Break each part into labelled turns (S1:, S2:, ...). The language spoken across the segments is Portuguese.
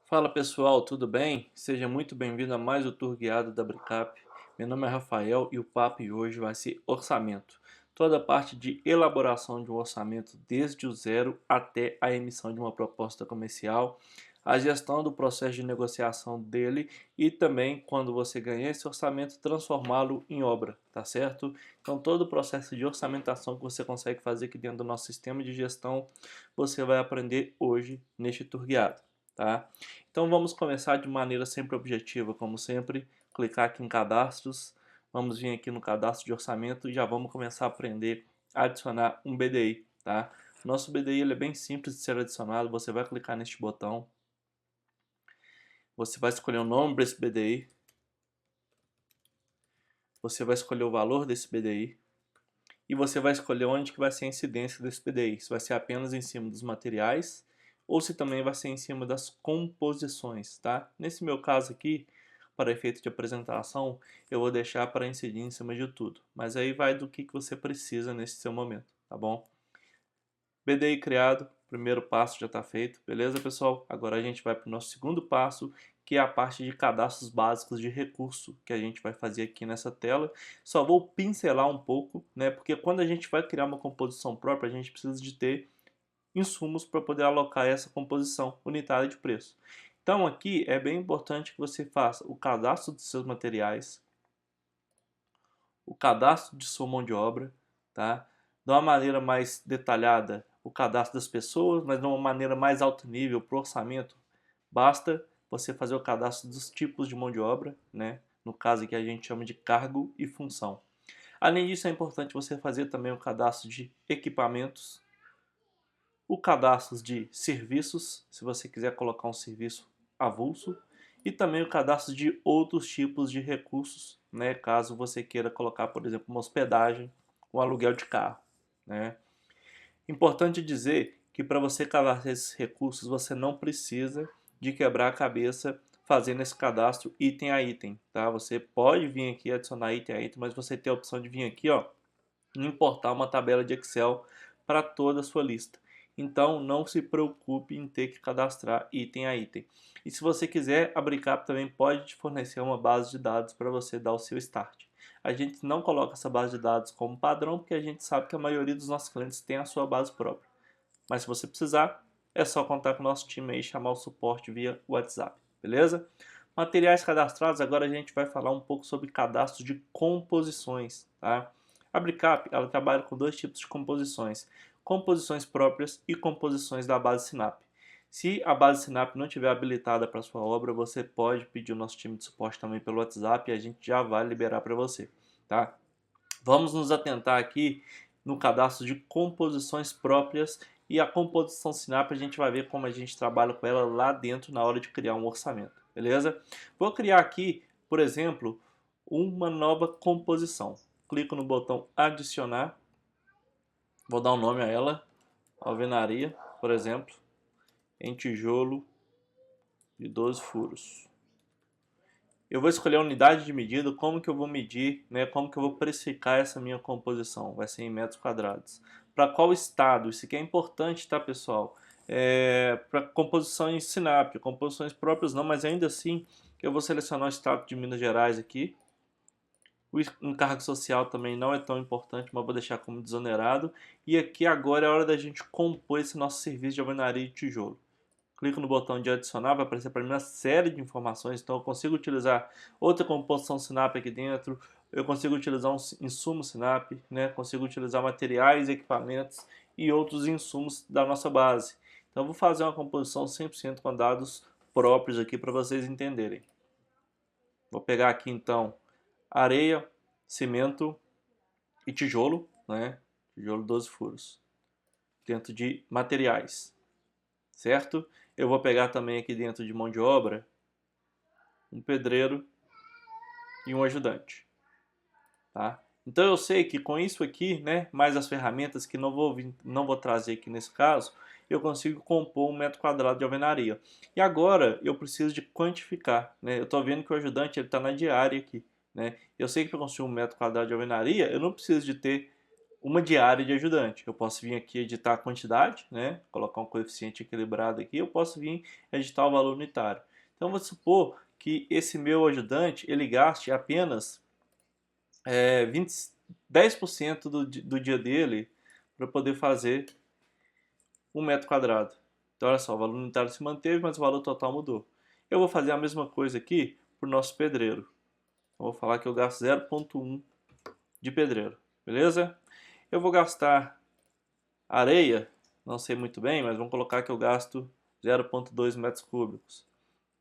S1: Fala pessoal, tudo bem? Seja muito bem-vindo a mais um tour guiado da Bricap. Meu nome é Rafael e o papo de hoje vai ser orçamento. Toda a parte de elaboração de um orçamento, desde o zero até a emissão de uma proposta comercial, a gestão do processo de negociação dele e também, quando você ganhar esse orçamento, transformá-lo em obra, tá certo? Então, todo o processo de orçamentação que você consegue fazer aqui dentro do nosso sistema de gestão, você vai aprender hoje neste tour guiado, tá? Então vamos começar de maneira sempre objetiva, como sempre, clicar aqui em cadastros, vamos vir aqui no cadastro de orçamento e já vamos começar a aprender a adicionar um BDI, tá? Nosso BDI ele é bem simples de ser adicionado, você vai clicar neste botão, você vai escolher o nome desse BDI, você vai escolher o valor desse BDI e você vai escolher onde que vai ser a incidência desse BDI, se vai ser apenas em cima dos materiais ou se também vai ser em cima das composições, tá? Nesse meu caso aqui, para efeito de apresentação, eu vou deixar para incidir em cima de tudo, mas aí vai do que você precisa nesse seu momento, tá bom? BDI criado, primeiro passo já está feito, beleza pessoal? Agora a gente vai para o nosso segundo passo, que é a parte de cadastros básicos de recurso, que a gente vai fazer aqui nessa tela. Só vou pincelar um pouco, né? Porque quando a gente vai criar uma composição própria, a gente precisa de ter insumos para poder alocar essa composição unitária de preço. Então aqui é bem importante que você faça o cadastro dos seus materiais, o cadastro de sua mão de obra, tá? De uma maneira mais detalhada, o cadastro das pessoas, mas de uma maneira mais alto nível, para o orçamento, basta você fazer o cadastro dos tipos de mão de obra, né? No caso aqui a gente chama de cargo e função. Além disso, é importante você fazer também o cadastro de equipamentos, o cadastro de serviços, se você quiser colocar um serviço avulso, e também o cadastro de outros tipos de recursos, né, caso você queira colocar, por exemplo, uma hospedagem, um aluguel de carro, né. Importante dizer que para você cadastrar esses recursos, você não precisa de quebrar a cabeça fazendo esse cadastro item a item, tá? Você pode vir aqui adicionar item a item, mas você tem a opção de vir aqui, ó, importar uma tabela de Excel para toda a sua lista. Então não se preocupe em ter que cadastrar item a item. E se você quiser, a Bricap também pode te fornecer uma base de dados para você dar o seu start. A gente não coloca essa base de dados como padrão porque a gente sabe que a maioria dos nossos clientes tem a sua base própria. Mas se você precisar, é só contar com o nosso time aí e chamar o suporte via WhatsApp, beleza? Materiais cadastrados, agora a gente vai falar um pouco sobre cadastro de composições, tá? A Bricap, ela trabalha com dois tipos de composições, composições próprias e composições da base Sinap. Se a base Sinap não estiver habilitada para sua obra, você pode pedir o nosso time de suporte também pelo WhatsApp e a gente já vai liberar para você, tá? Vamos nos atentar aqui no cadastro de composições próprias e a composição Sinap a gente vai ver como a gente trabalha com ela lá dentro na hora de criar um orçamento, beleza? Vou criar aqui, por exemplo, uma nova composição. Clico no botão adicionar, vou dar um nome a ela, alvenaria, por exemplo, em tijolo de 12 furos. Eu vou escolher a unidade de medida, como que eu vou medir, né, como que eu vou precificar essa minha composição, vai ser em metros quadrados. Para qual estado? Isso aqui é importante, tá pessoal? Para composições Sinap, composições próprias não, mas ainda assim eu vou selecionar o estado de Minas Gerais aqui. O encargo social também não é tão importante, mas vou deixar como desonerado. E aqui agora é a hora da gente compor esse nosso serviço de alvenaria de tijolo. Clico no botão de adicionar, vai aparecer para mim uma série de informações, então eu consigo utilizar outra composição Sinap aqui dentro, eu consigo utilizar um insumo Sinap, né? Consigo utilizar materiais, equipamentos e outros insumos da nossa base. Então eu vou fazer uma composição 100% com dados próprios aqui para vocês entenderem. Vou pegar aqui então areia, cimento e tijolo, né? Tijolo 12 furos, dentro de materiais, certo? Eu vou pegar também aqui dentro de mão de obra um pedreiro e um ajudante, tá? Então eu sei que com isso aqui, né, mais as ferramentas que não vou trazer aqui nesse caso, eu consigo compor um metro quadrado de alvenaria. E agora eu preciso de quantificar, né? Eu estou vendo que o ajudante ele está na diária aqui, né? Eu sei que para construir um metro quadrado de alvenaria, eu não preciso de ter uma diária de ajudante. Eu posso vir aqui editar a quantidade, né? Colocar um coeficiente equilibrado aqui. Eu posso vir editar o valor unitário. Então, vamos supor que esse meu ajudante ele gaste apenas 10% do dia dele para poder fazer 1 metro quadrado. Então, olha só, o valor unitário se manteve, mas o valor total mudou. Eu vou fazer a mesma coisa aqui para o nosso pedreiro. Eu vou falar que eu gasto 0,1 de pedreiro, beleza? Eu vou gastar areia, não sei muito bem, mas vamos colocar que eu gasto 0,2 metros cúbicos,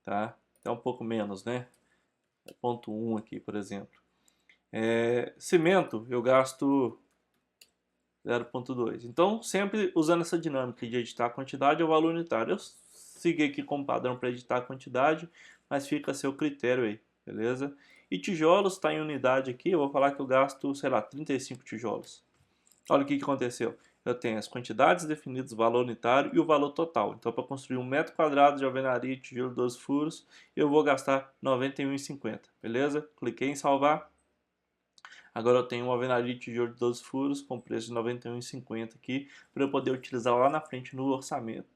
S1: tá? É um pouco menos, né? 0,1 aqui, por exemplo. Cimento, eu gasto 0,2. Então, sempre usando essa dinâmica de editar a quantidade ou valor unitário. Eu segui aqui como padrão para editar a quantidade, mas fica a seu critério aí, beleza? E tijolos está em unidade aqui, eu vou falar que eu gasto, sei lá, 35 tijolos. Olha o que aconteceu. Eu tenho as quantidades definidas, o valor unitário e o valor total. Então, para construir 1 metro quadrado de alvenaria e tijolo 12 furos, eu vou gastar R$ 91,50, beleza? Cliquei em salvar. Agora eu tenho uma alvenaria de tijolo de 12 furos com preço de R$ 91,50 aqui, para eu poder utilizar lá na frente no orçamento,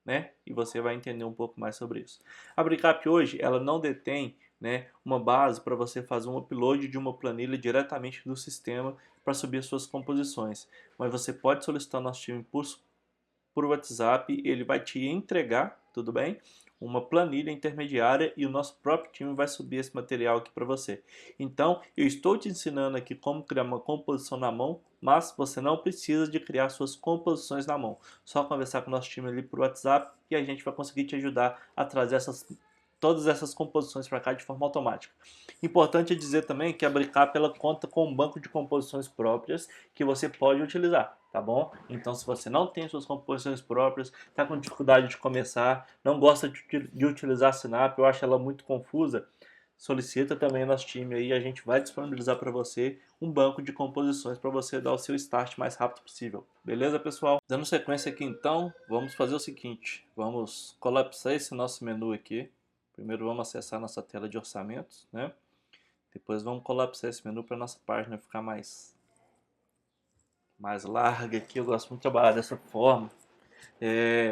S1: né? E você vai entender um pouco mais sobre isso. A Bricap hoje, ela não detém, né, uma base para você fazer um upload de uma planilha diretamente do sistema para subir as suas composições. Mas você pode solicitar nosso time por WhatsApp, ele vai te entregar, tudo bem? Uma planilha intermediária e o nosso próprio time vai subir esse material aqui para você. Então, eu estou te ensinando aqui como criar uma composição na mão, mas você não precisa de criar suas composições na mão. Só conversar com o nosso time ali por WhatsApp e a gente vai conseguir te ajudar a trazer todas essas composições para cá de forma automática. Importante dizer também que a Bricap ela conta com um banco de composições próprias que você pode utilizar, tá bom? Então, se você não tem suas composições próprias, está com dificuldade de começar, não gosta de utilizar a Sinap, eu acho ela muito confusa, solicita também nosso time aí, a gente vai disponibilizar para você um banco de composições para você dar o seu start mais rápido possível. Beleza, pessoal? Dando sequência aqui então, vamos fazer o seguinte, vamos colapsar esse nosso menu aqui. Primeiro vamos acessar nossa tela de orçamentos, né? Depois vamos colapsar esse menu para nossa página ficar mais larga aqui. Eu gosto muito de trabalhar dessa forma.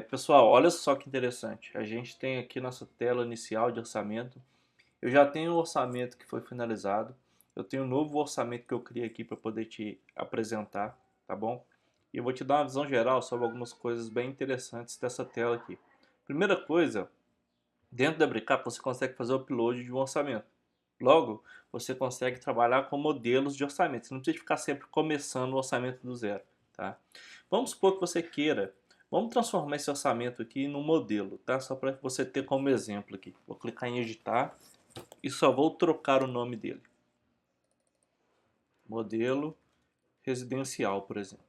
S1: Pessoal, olha só que interessante. A gente tem aqui nossa tela inicial de orçamento. Eu já tenho o orçamento que foi finalizado. Eu tenho um novo orçamento que eu criei aqui para poder te apresentar, tá bom? E eu vou te dar uma visão geral sobre algumas coisas bem interessantes dessa tela aqui. Primeira coisa, dentro da Bricap você consegue fazer o upload de um orçamento. Logo, você consegue trabalhar com modelos de orçamento. Você não precisa ficar sempre começando o orçamento do zero, tá? Vamos supor que você queira. Vamos transformar esse orçamento aqui num modelo, tá? Só para você ter como exemplo aqui. Vou clicar em editar e só vou trocar o nome dele. Modelo residencial, por exemplo.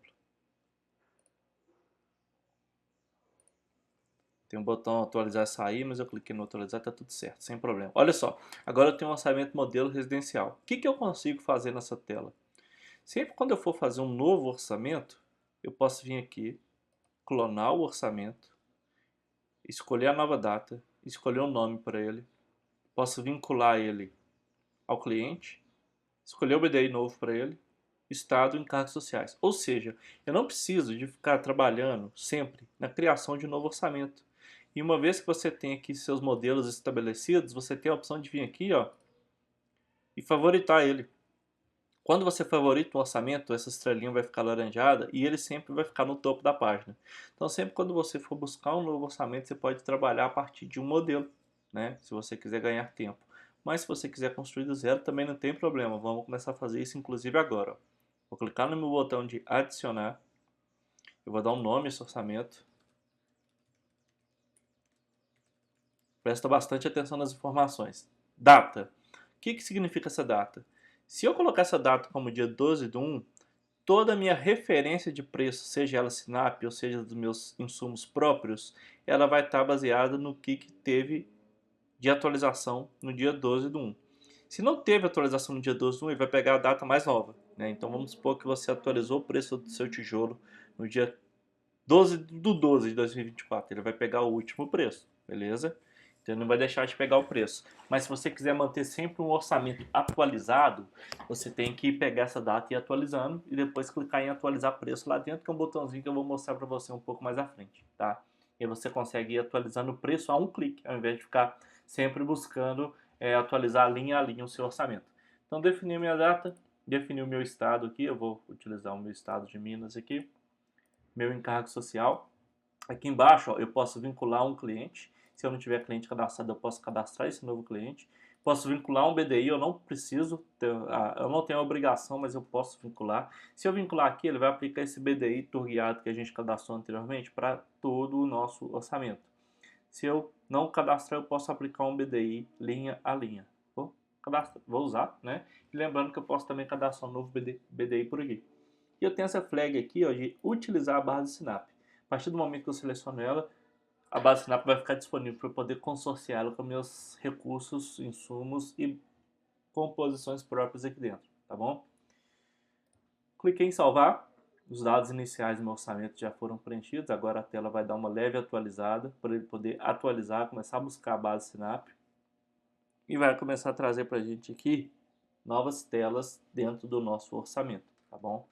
S1: Tem um botão atualizar e sair, mas eu cliquei no atualizar, tá tudo certo, sem problema. Olha só, agora eu tenho um orçamento modelo residencial. O que eu consigo fazer nessa tela? Sempre quando eu for fazer um novo orçamento, eu posso vir aqui, clonar o orçamento, escolher a nova data, escolher um nome para ele, posso vincular ele ao cliente, escolher o BDI novo para ele, estado e encargos sociais. Ou seja, eu não preciso de ficar trabalhando sempre na criação de um novo orçamento. E uma vez que você tem aqui seus modelos estabelecidos, você tem a opção de vir aqui, ó, e favoritar ele. Quando você favorita um orçamento, essa estrelinha vai ficar laranjada e ele sempre vai ficar no topo da página. Então, sempre quando você for buscar um novo orçamento, você pode trabalhar a partir de um modelo, né? Se você quiser ganhar tempo. Mas se você quiser construir do zero, também não tem problema. Vamos começar a fazer isso, inclusive agora. Ó. Vou clicar no meu botão de adicionar. Eu vou dar um nome a esse orçamento. Presta bastante atenção nas informações. Data. O que significa essa data? Se eu colocar essa data como dia 12/1, toda a minha referência de preço, seja ela Sinap ou seja dos meus insumos próprios, ela vai estar baseada no que teve de atualização no dia 12/1. Se não teve atualização no dia 12/1, ele vai pegar a data mais nova, né? Então vamos supor que você atualizou o preço do seu tijolo no dia 12/12 de 2024. Ele vai pegar o último preço, beleza? Você não vai deixar de pegar o preço. Mas se você quiser manter sempre um orçamento atualizado, você tem que pegar essa data e ir atualizando e depois clicar em atualizar preço lá dentro, que é um botãozinho que eu vou mostrar para você um pouco mais à frente, tá? E aí você consegue ir atualizando o preço a um clique, ao invés de ficar sempre buscando atualizar linha a linha o seu orçamento. Então defini a minha data, defini o meu estado aqui, eu vou utilizar o meu estado de Minas aqui, meu encargo social. Aqui embaixo, ó, eu posso vincular um cliente. Se eu não tiver cliente cadastrado, eu posso cadastrar esse novo cliente. Posso vincular um BDI, eu não preciso, eu não tenho a obrigação, mas eu posso vincular. Se eu vincular aqui, ele vai aplicar esse BDI tour guiado que a gente cadastrou anteriormente para todo o nosso orçamento. Se eu não cadastrar, eu posso aplicar um BDI linha a linha. Vou usar, né? E lembrando que eu posso também cadastrar um novo BDI por aqui. E eu tenho essa flag aqui, ó, de utilizar a base Sinap. A partir do momento que eu seleciono ela, a base Sinap vai ficar disponível para eu poder consorciá-la com meus recursos, insumos e composições próprias aqui dentro, tá bom? Cliquei em salvar, os dados iniciais do meu orçamento já foram preenchidos, agora a tela vai dar uma leve atualizada, para ele poder atualizar, começar a buscar a base Sinap e vai começar a trazer para a gente aqui novas telas dentro do nosso orçamento, tá bom?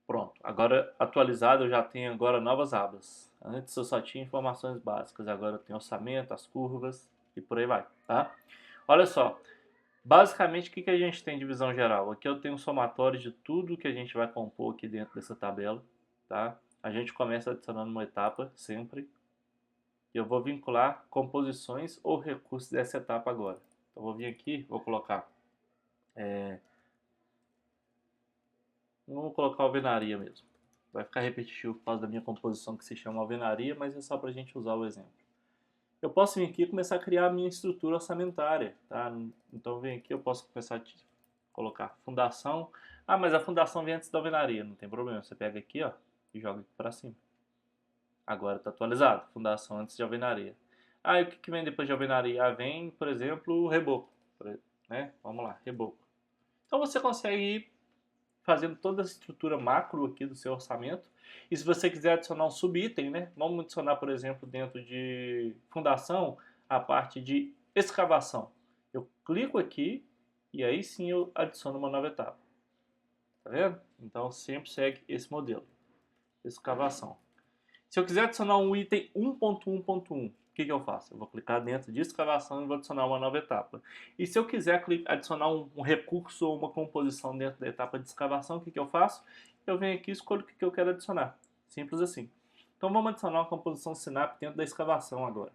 S1: Pronto, agora atualizado eu já tenho agora novas abas. Antes eu só tinha informações básicas, agora eu tenho orçamento, as curvas e por aí vai, tá? Olha só, basicamente o que a gente tem de visão geral? Aqui eu tenho um somatório de tudo que a gente vai compor aqui dentro dessa tabela, tá? A gente começa adicionando uma etapa sempre. Eu vou vincular composições ou recursos dessa etapa agora. Então eu vou vir aqui, vou colocar vamos colocar alvenaria mesmo. Vai ficar repetitivo por causa da minha composição que se chama alvenaria, mas é só para a gente usar o exemplo. Eu posso vir aqui e começar a criar a minha estrutura orçamentária, tá? Então vem aqui, eu posso começar a colocar fundação. Ah, mas a fundação vem antes da alvenaria, não tem problema. Você pega aqui, ó, e joga aqui para cima. Agora está atualizado, fundação antes de alvenaria. Ah, e o que vem depois de alvenaria? Ah, vem, por exemplo, o reboco, né? Vamos lá, reboco. Então você consegue ir fazendo toda a estrutura macro aqui do seu orçamento. E se você quiser adicionar um subitem, né? Vamos adicionar, por exemplo, dentro de fundação, a parte de escavação. Eu clico aqui e aí sim eu adiciono uma nova etapa. Tá vendo? Então sempre segue esse modelo. Escavação. Se eu quiser adicionar um item 1.1.1, o que eu faço? Eu vou clicar dentro de escavação e vou adicionar uma nova etapa. E se eu quiser adicionar um recurso ou uma composição dentro da etapa de escavação, o que eu faço? Eu venho aqui e escolho o que eu quero adicionar. Simples assim. Então vamos adicionar uma composição Sinap dentro da escavação agora.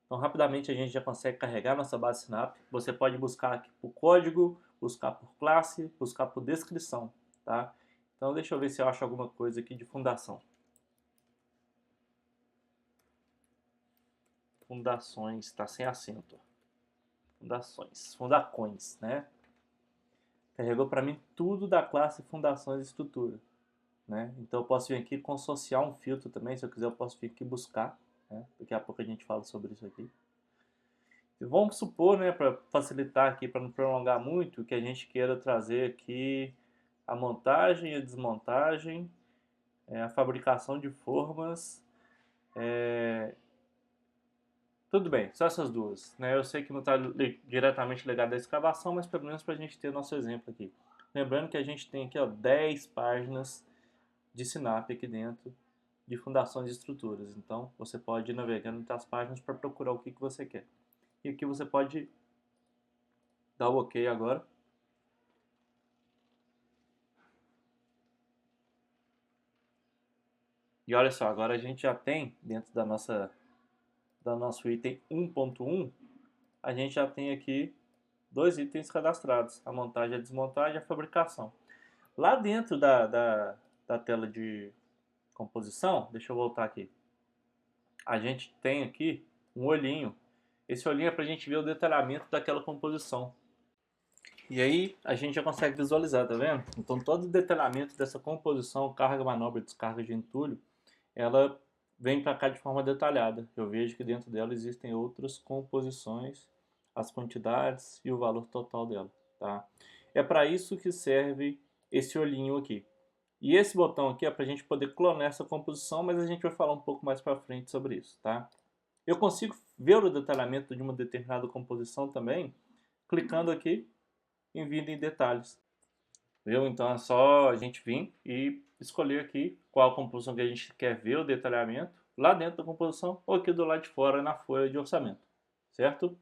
S1: Então rapidamente a gente já consegue carregar nossa base Sinap. Você pode buscar aqui por código, buscar por classe, buscar por descrição, tá? Então deixa eu ver se eu acho alguma coisa aqui de fundação. Fundações, está sem acento. Fundações, fundacões, né? Carregou para mim tudo da classe fundações e estrutura, né? Então eu posso vir aqui consorciar um filtro também, se eu quiser eu posso vir aqui buscar, né? Daqui a pouco a gente fala sobre isso aqui. E vamos supor, né, para facilitar aqui, para não prolongar muito, que a gente queira trazer aqui a montagem, a desmontagem, a fabricação de formas, tudo bem, só essas duas, né? Eu sei que não está diretamente ligado à escavação, mas pelo menos para a gente ter nosso exemplo aqui. Lembrando que a gente tem aqui ó, 10 páginas de Sinap aqui dentro de fundações e estruturas. Então você pode ir navegando entre as páginas para procurar o que você quer. E aqui você pode dar o OK agora. E olha só, agora a gente já tem dentro da nosso item 1.1, a gente já tem aqui dois itens cadastrados, a montagem, a desmontagem e a fabricação. Lá dentro da tela de composição, deixa eu voltar aqui, a gente tem aqui um olhinho. Esse olhinho é para a gente ver o detalhamento daquela composição. E aí a gente já consegue visualizar, tá vendo? Então todo o detalhamento dessa composição, carga, manobra, descarga de entulho, ela vem para cá de forma detalhada. Eu vejo que dentro dela existem outras composições, as quantidades e o valor total dela, tá? É para isso que serve esse olhinho aqui. E esse botão aqui é para a gente poder clonar essa composição, mas a gente vai falar um pouco mais para frente sobre isso, tá? Eu consigo ver o detalhamento de uma determinada composição também, clicando aqui em Vindo em Detalhes. Viu? Então é só a gente vir e escolher aqui qual a composição que a gente quer ver o detalhamento, lá dentro da composição ou aqui do lado de fora na folha de orçamento, certo?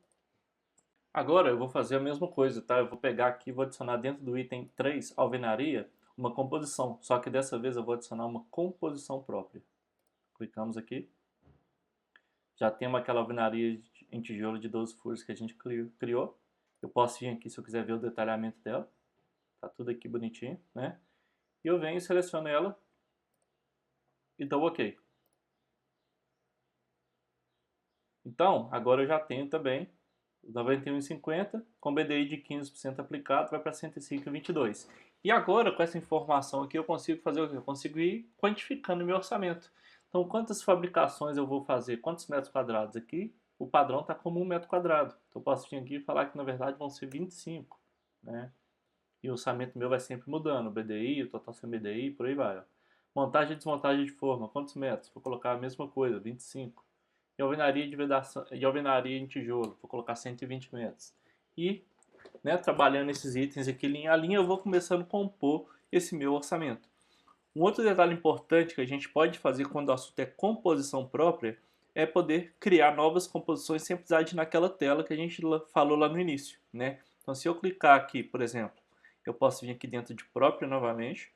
S1: Agora eu vou fazer a mesma coisa, tá? Eu vou pegar aqui e vou adicionar dentro do item 3, alvenaria, uma composição, só que dessa vez eu vou adicionar uma composição própria. Clicamos aqui. Já temos aquela alvenaria em tijolo de 12 furos que a gente criou. Eu posso vir aqui se eu quiser ver o detalhamento dela. Tá tudo aqui bonitinho, né? E eu venho, seleciono ela e dou OK. Então, agora eu já tenho também 91,50 com BDI de 15% aplicado, vai para 105,22. E agora, com essa informação aqui, eu consigo fazer o quê? Eu consigo ir quantificando meu orçamento. Então, quantas fabricações eu vou fazer? Quantos metros quadrados? Aqui, o padrão está como 1 metro quadrado. Então, eu posso vir aqui e falar que, na verdade, vão ser 25, né? E o orçamento meu vai sempre mudando. O BDI, o total sem BDI, por aí vai. Ó. Montagem e desmontagem de forma. Quantos metros? Vou colocar a mesma coisa, 25. E alvenaria de vedação, e alvenaria em tijolo, vou colocar 120 metros. E, né, trabalhando esses itens aqui linha a linha, eu vou começando a compor esse meu orçamento. Um outro detalhe importante que a gente pode fazer quando o assunto é composição própria é poder criar novas composições sem precisar de ir naquela tela que a gente falou lá no início, né? Então, se eu clicar aqui, por exemplo, eu posso vir aqui dentro de própria novamente,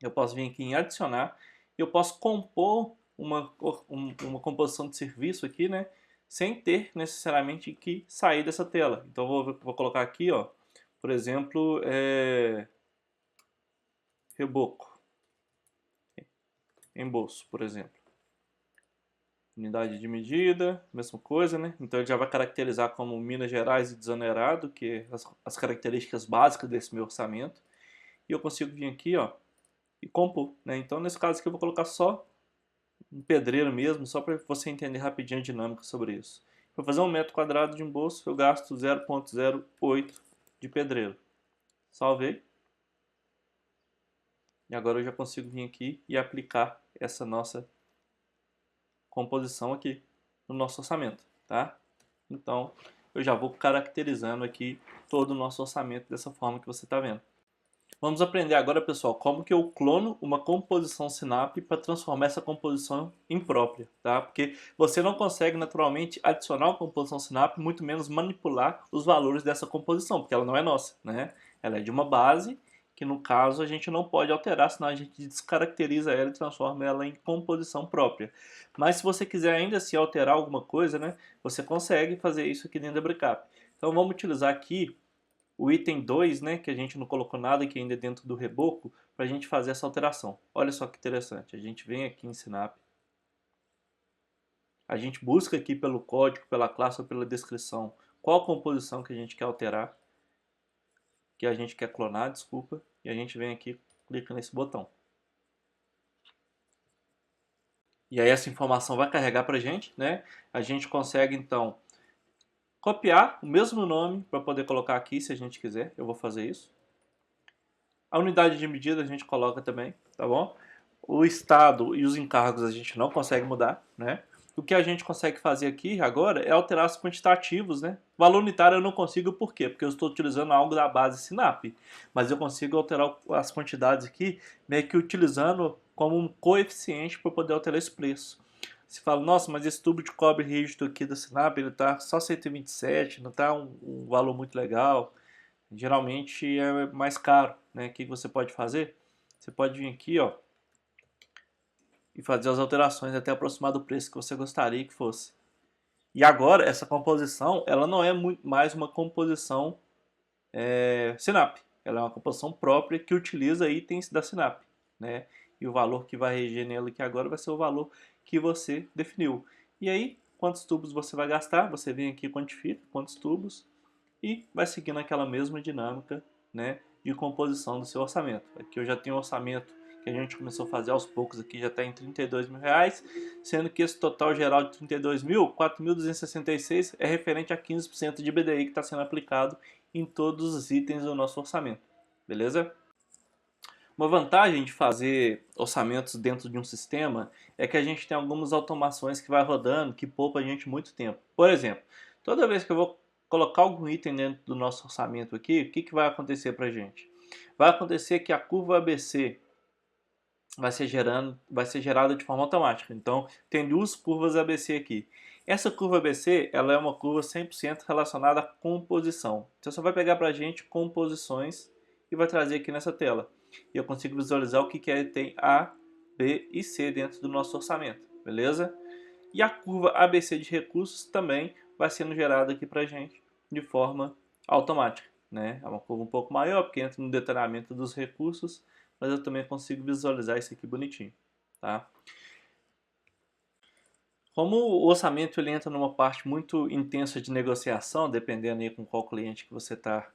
S1: eu posso vir aqui em adicionar, eu posso compor uma composição de serviço aqui, né, sem ter necessariamente que sair dessa tela. Então vou colocar aqui, ó, por exemplo, reboco, embolso, por exemplo. Unidade de medida, mesma coisa, né? Então ele já vai caracterizar como Minas Gerais e desonerado, que é as características básicas desse meu orçamento. E eu consigo vir aqui, ó, e compor, né? Então nesse caso aqui eu vou colocar só um pedreiro mesmo, só para você entender rapidinho a dinâmica sobre isso. Para fazer 1 metro quadrado de embolso, eu gasto 0,08 de pedreiro. Salvei. E agora eu já consigo vir aqui e aplicar essa nossa composição aqui no nosso orçamento, tá? Então, eu já vou caracterizando aqui todo o nosso orçamento dessa forma que você está vendo. Vamos aprender agora, pessoal, como que eu clono uma composição Sinap para transformar essa composição em própria, tá? Porque você não consegue naturalmente adicionar uma composição Sinap, muito menos manipular os valores dessa composição, porque ela não é nossa, né? Ela é de uma base que, no caso, a gente não pode alterar, senão a gente descaracteriza ela e transforma ela em composição própria. Mas se você quiser ainda assim alterar alguma coisa, né, você consegue fazer isso aqui dentro da Brecap. Então vamos utilizar aqui o item 2, né, que a gente não colocou nada aqui ainda dentro do reboco, para a gente fazer essa alteração. Olha só que interessante, a gente vem aqui em Sinap, a gente busca aqui pelo código, pela classe ou pela descrição, qual composição que a gente quer alterar, que a gente quer clonar, desculpa, e a gente vem aqui, clica nesse botão. E aí essa informação vai carregar para a gente, né? A gente consegue então copiar o mesmo nome para poder colocar aqui se a gente quiser, eu vou fazer isso. A unidade de medida a gente coloca também, tá bom? O estado e os encargos a gente não consegue mudar, né? O que a gente consegue fazer aqui agora é alterar os quantitativos, né? Valor unitário eu não consigo, por quê? Porque eu estou utilizando algo da base Sinap. Mas eu consigo alterar as quantidades aqui, meio que utilizando como um coeficiente para poder alterar esse preço. Você fala, nossa, mas esse tubo de cobre rígido aqui da Sinap, ele tá só 127, não tá um valor muito legal. Geralmente é mais caro, né? O que você pode fazer? Você pode vir aqui, ó, e fazer as alterações até aproximar do preço que você gostaria que fosse. E agora, essa composição, ela não é mais uma composição Sinap. Ela é uma composição própria que utiliza itens da Sinap, né? E o valor que vai reger nela aqui agora vai ser o valor que você definiu. E aí, quantos tubos você vai gastar? Você vem aqui e quantifica quantos tubos e vai seguindo aquela mesma dinâmica, né, de composição do seu orçamento. Aqui eu já tenho um orçamento que a gente começou a fazer aos poucos aqui, já está em R$ 32.000, sendo que esse total geral de 32 mil, 4.266 é referente a 15% de BDI que está sendo aplicado em todos os itens do nosso orçamento, beleza? Uma vantagem de fazer orçamentos dentro de um sistema é que a gente tem algumas automações que vai rodando que poupa a gente muito tempo. Por exemplo, toda vez que eu vou colocar algum item dentro do nosso orçamento aqui, o que, que vai acontecer para a gente? Vai acontecer que a curva ABC vai ser gerada de forma automática. Então, tem duas curvas ABC aqui. Essa curva ABC, ela é uma curva 100% relacionada à composição. Então, você vai pegar para a gente composições e vai trazer aqui nessa tela. E eu consigo visualizar o que é tem A, B e C dentro do nosso orçamento, beleza? E a curva ABC de recursos também vai sendo gerada aqui para a gente de forma automática, né? É uma curva um pouco maior porque entra no detalhamento dos recursos, mas eu também consigo visualizar isso aqui bonitinho, tá? Como o orçamento ele entra numa parte muito intensa de negociação, dependendo aí com qual cliente que você está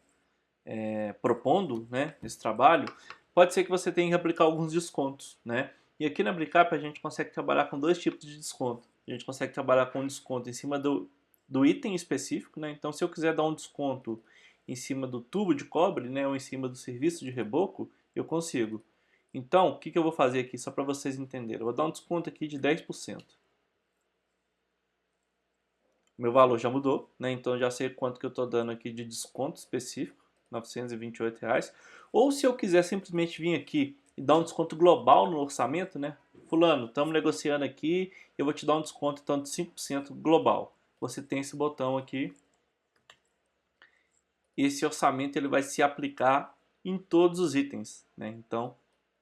S1: propondo, né, esse trabalho, pode ser que você tenha que aplicar alguns descontos, né? E aqui na Bricap a gente consegue trabalhar com dois tipos de desconto. A gente consegue trabalhar com um desconto em cima do item específico, né? Então se eu quiser dar um desconto em cima do tubo de cobre, né, ou em cima do serviço de reboco, eu consigo. Então, o que, que eu vou fazer aqui, só para vocês entenderem? Eu vou dar um desconto aqui de 10%. Meu valor já mudou, né? Então já sei quanto que eu estou dando aqui de desconto específico, R$ 928 reais. Ou se eu quiser simplesmente vir aqui e dar um desconto global no orçamento, né? Fulano, estamos negociando aqui, eu vou te dar um desconto então de 5% global. Você tem esse botão aqui. Esse orçamento ele vai se aplicar em todos os itens, né? Então,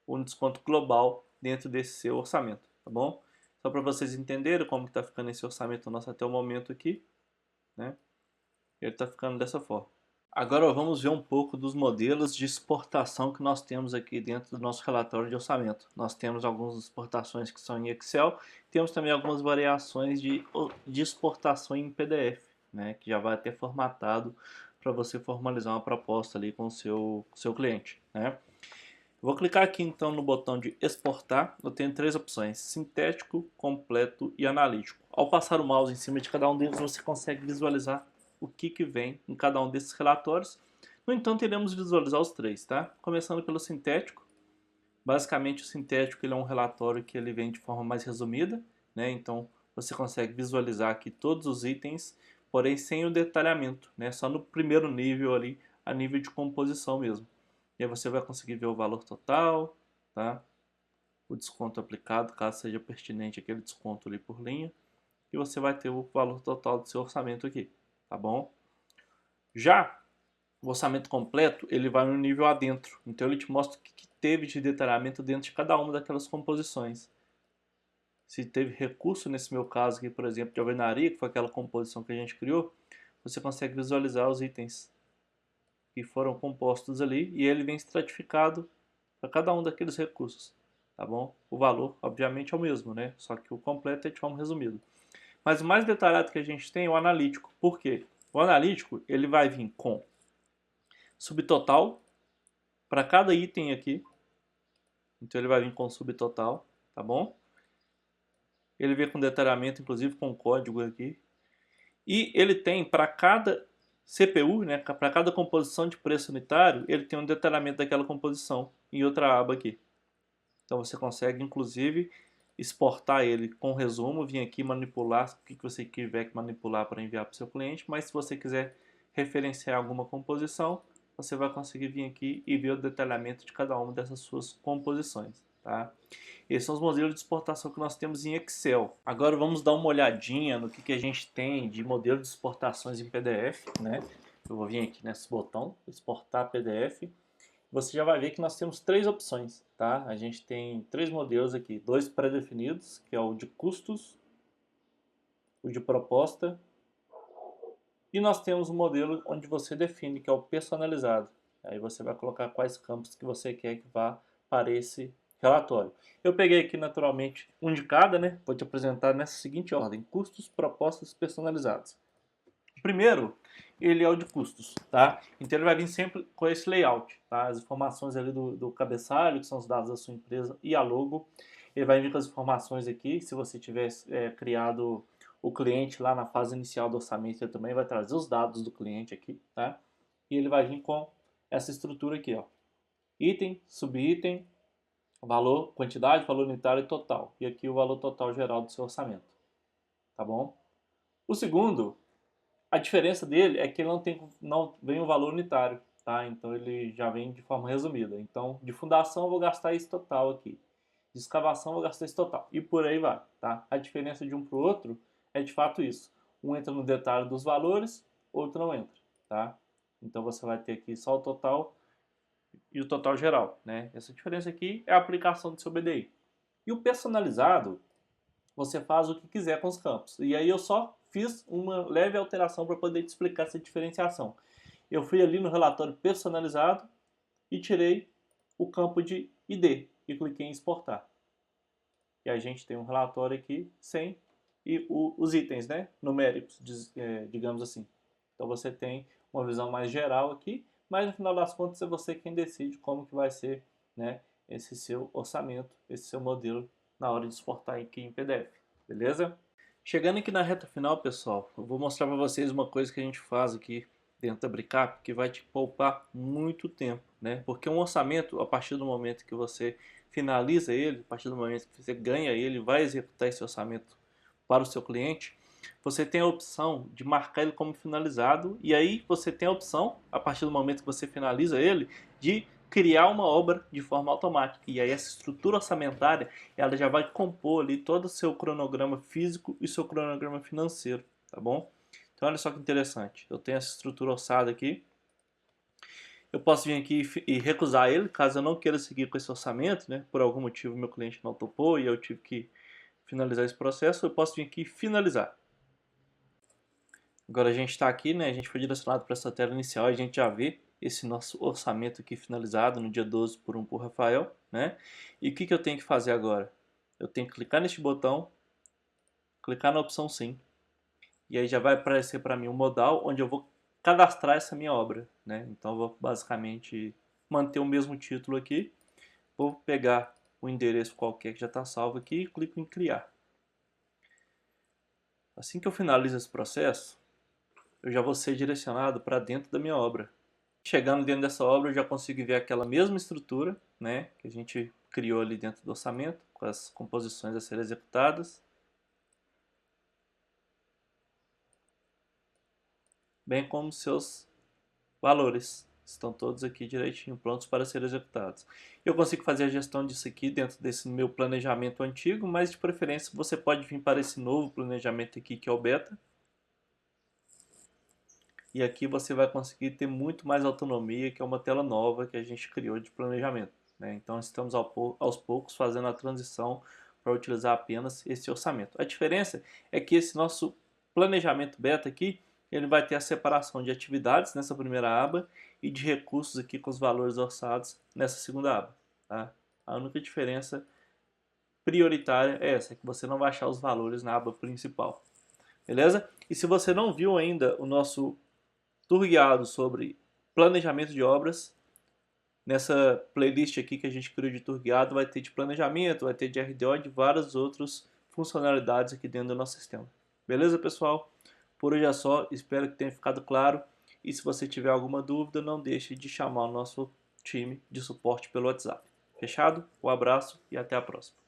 S1: um desconto global dentro desse seu orçamento, tá bom? Só para vocês entenderem como está ficando esse orçamento nosso até o momento aqui, né? Ele está ficando dessa forma. Agora vamos ver um pouco dos modelos de exportação que nós temos aqui dentro do nosso relatório de orçamento. Nós temos algumas exportações que são em Excel, temos também algumas variações de exportação em PDF, né, que já vai ter formatado para você formalizar uma proposta ali com o seu cliente, né? Vou clicar aqui então no botão de exportar. Eu tenho três opções: sintético, completo e analítico. Ao passar o mouse em cima de cada um deles, você consegue visualizar o que vem em cada um desses relatórios. No entanto, iremos visualizar os três, tá? Começando pelo sintético. Basicamente, o sintético ele é um relatório que ele vem de forma mais resumida, né? Então, você consegue visualizar aqui todos os itens, porém sem o detalhamento, né? Só no primeiro nível ali, a nível de composição mesmo. E aí você vai conseguir ver o valor total, tá? O desconto aplicado, caso seja pertinente aquele desconto ali por linha. E você vai ter o valor total do seu orçamento aqui, tá bom? Já o orçamento completo, ele vai no nível adentro. Então ele te mostra o que teve de detalhamento dentro de cada uma daquelas composições. Se teve recurso, nesse meu caso aqui, por exemplo, de alvenaria, que foi aquela composição que a gente criou, você consegue visualizar os itens que foram compostos ali e ele vem estratificado para cada um daqueles recursos, tá bom? O valor, obviamente, é o mesmo, né? Só que o completo é de forma resumida. Mas o mais detalhado que a gente tem é o analítico. Por quê? O analítico, ele vai vir com subtotal para cada item aqui. Então ele vai vir com subtotal, tá bom? Ele vem com detalhamento, inclusive com código aqui. E ele tem para cada CPU, né, para cada composição de preço unitário, ele tem um detalhamento daquela composição em outra aba aqui. Então você consegue, inclusive, exportar ele com resumo, vir aqui manipular o que você tiver que manipular para enviar para o seu cliente, mas se você quiser referenciar alguma composição, você vai conseguir vir aqui e ver o detalhamento de cada uma dessas suas composições, tá? Esses são os modelos de exportação que nós temos em Excel. Agora vamos dar uma olhadinha no que a gente tem de modelo de exportações em PDF, né? Eu vou vir aqui nesse botão, exportar PDF. Você já vai ver que nós temos três opções, tá? A gente tem três modelos aqui, dois pré-definidos, que é o de custos, o de proposta, e nós temos um modelo onde você define, que é o personalizado. Aí você vai colocar quais campos que você quer que vá para esse relatório. Eu peguei aqui naturalmente um de cada, né? Vou te apresentar nessa seguinte ordem: custos, propostas, personalizados. O primeiro, ele é o de custos, tá? Então ele vai vir sempre com esse layout, tá? As informações ali do cabeçalho, que são os dados da sua empresa, e a logo. Ele vai vir com as informações aqui, se você tiver criado o cliente lá na fase inicial do orçamento, ele também vai trazer os dados do cliente aqui, tá? E ele vai vir com essa estrutura aqui, ó. item, subitem, valor, quantidade, valor unitário e total. E aqui o valor total geral do seu orçamento. Tá bom? O segundo, a diferença dele é que ele não vem o valor unitário, tá? Então ele já vem de forma resumida. Então, de fundação eu vou gastar esse total aqui. De escavação eu vou gastar esse total. E por aí vai, tá? A diferença de um para o outro é de fato isso. Um entra no detalhe dos valores, outro não entra, tá? Então você vai ter aqui só o total e o total geral, né? Essa diferença aqui é a aplicação do seu BDI. E o personalizado, você faz o que quiser com os campos. E aí eu só fiz uma leve alteração para poder te explicar essa diferenciação. Eu fui ali no relatório personalizado e tirei o campo de ID e cliquei em exportar. E a gente tem um relatório aqui sem os itens, né, numéricos, digamos assim. Então você tem uma visão mais geral aqui, mas no final das contas é você quem decide como que vai ser, né, esse seu orçamento, esse seu modelo na hora de exportar aqui em PDF, beleza? Chegando aqui na reta final, pessoal, eu vou mostrar para vocês uma coisa que a gente faz aqui dentro da Bricap que vai te poupar muito tempo, né? Porque um orçamento, a partir do momento que você finaliza ele, a partir do momento que você ganha ele, vai executar esse orçamento para o seu cliente, você tem a opção de marcar ele como finalizado e aí você tem a opção, a partir do momento que você finaliza ele, de criar uma obra de forma automática. E aí essa estrutura orçamentária, ela já vai compor ali todo o seu cronograma físico e seu cronograma financeiro, tá bom? Então olha só que interessante, eu tenho essa estrutura orçada aqui, eu posso vir aqui e recusar ele, caso eu não queira seguir com esse orçamento, né? Por algum motivo meu cliente não topou e eu tive que finalizar esse processo, eu posso vir aqui e finalizar. Agora a gente está aqui, né? A gente foi direcionado para essa tela inicial e a gente já vê esse nosso orçamento aqui finalizado no dia 12 por Rafael, né? E o que eu tenho que fazer agora? Eu tenho que clicar neste botão, clicar na opção sim, e aí já vai aparecer para mim um modal onde eu vou cadastrar essa minha obra, né? Então eu vou basicamente manter o mesmo título aqui, vou pegar o endereço qualquer que já está salvo aqui e clico em criar. Assim que eu finalizo esse processo, eu já vou ser direcionado para dentro da minha obra. Chegando dentro dessa obra, eu já consigo ver aquela mesma estrutura, né, que a gente criou ali dentro do orçamento, com as composições a serem executadas, bem como seus valores. Estão todos aqui direitinho, prontos para serem executados. Eu consigo fazer a gestão disso aqui dentro desse meu planejamento antigo, mas de preferência você pode vir para esse novo planejamento aqui, que é o beta. E aqui você vai conseguir ter muito mais autonomia, que é uma tela nova que a gente criou de planejamento, né? Então estamos aos poucos fazendo a transição para utilizar apenas esse orçamento. A diferença é que esse nosso planejamento beta aqui, ele vai ter a separação de atividades nessa primeira aba e de recursos aqui com os valores orçados nessa segunda aba, tá? A única diferença prioritária é essa, que você não vai achar os valores na aba principal, beleza? E se você não viu ainda o nosso tour guiado sobre planejamento de obras, nessa playlist aqui que a gente criou de tour guiado vai ter de planejamento, vai ter de RDO e de várias outras funcionalidades aqui dentro do nosso sistema. Beleza, pessoal? Por hoje é só, espero que tenha ficado claro e se você tiver alguma dúvida, não deixe de chamar o nosso time de suporte pelo WhatsApp. Fechado? Um abraço e até a próxima.